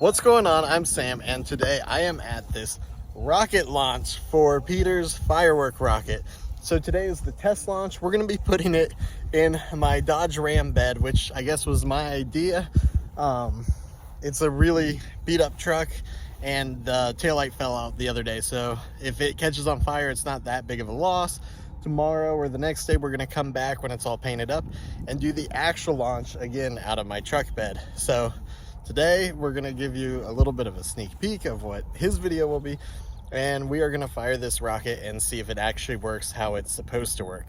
What's going on? I'm Sam, and today I am at this rocket launch for Peter's Firework rocket. So today is the test launch. We're going to be putting it in my Dodge Ram bed, which I guess was my idea. It's a really beat up truck, and the taillight fell out the other day. So if it catches on fire, it's not that big of a loss. Tomorrow or the next day, we're going to come back when it's all painted up and do the actual launch again out of my truck bed. So today we're going to give you a little bit of a sneak peek of what his video will be, and we are going to fire this rocket and see if it actually works how it's supposed to work,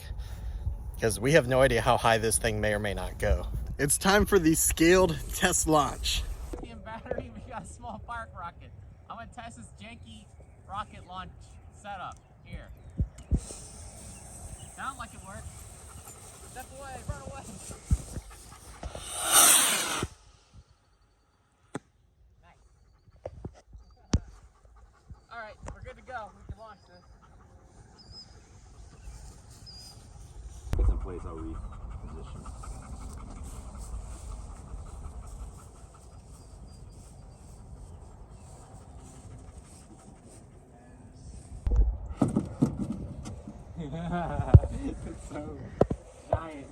because we have no idea how high this thing may or may not go. It's time for the scaled test launch. Lithium battery, we got a small Firework rocket. I'm going to test this janky rocket launch setup here. Sound like it works. Step away, run away. Nice. Alright, we're good to go. We can launch this. It's in place, how we position. It's so giant.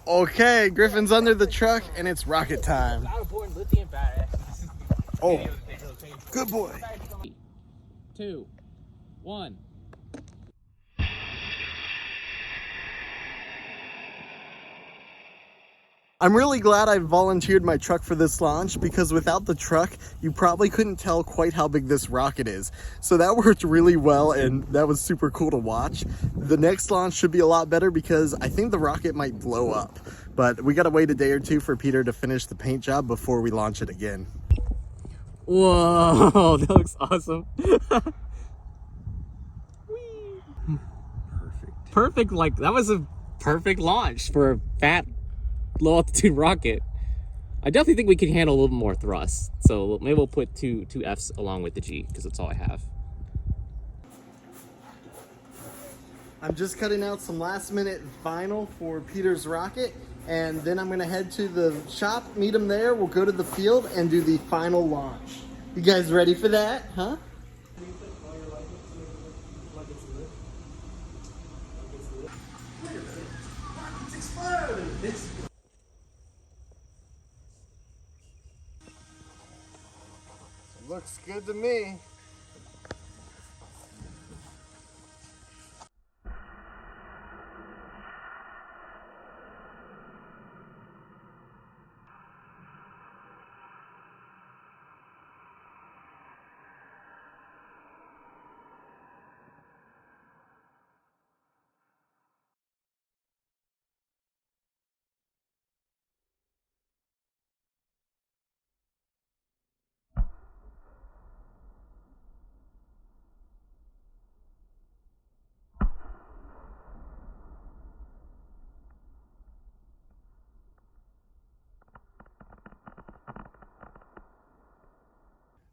Okay, Griffin's under the truck and it's rocket time. Out-of-born lithium battery. Oh, good boy. 3, 2, 1. I'm really glad I volunteered my truck for this launch, because without the truck, you probably couldn't tell quite how big this rocket is. So that worked really well, and that was super cool to watch. The next launch should be a lot better because I think the rocket might blow up. But we gotta wait a day or two for Peter to finish the paint job before we launch it again. Whoa, that looks awesome. Perfect, like that was a perfect launch for a fat low altitude rocket. I definitely think we can handle a little more thrust, so maybe we'll put two F's along with the G, because that's all I have. I'm just cutting out some last minute vinyl for Peter's rocket, and then I'm gonna head to the shop, meet him there. We'll go to the field and do the final launch. You guys ready for that, huh? It's exploding! Looks good to me.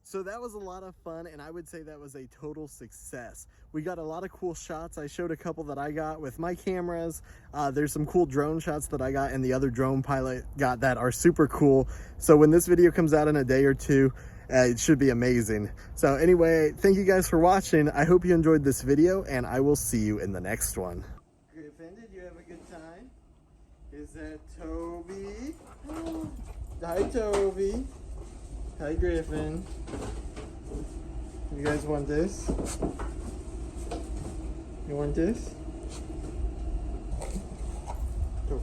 So that was a lot of fun, and I would say that was a total success. We got a lot of cool shots. I showed a couple that I got with my cameras. There's some cool drone shots that I got and the other drone pilot got that are super cool. So when this video comes out in a day or two, it should be amazing. So anyway, thank you guys for watching. I hope you enjoyed this video, and I will see you in the next one. Griffin, did you have a good time? Is that Toby? Hi, Toby. Hi, Griffin. You guys want this? You want this? Go.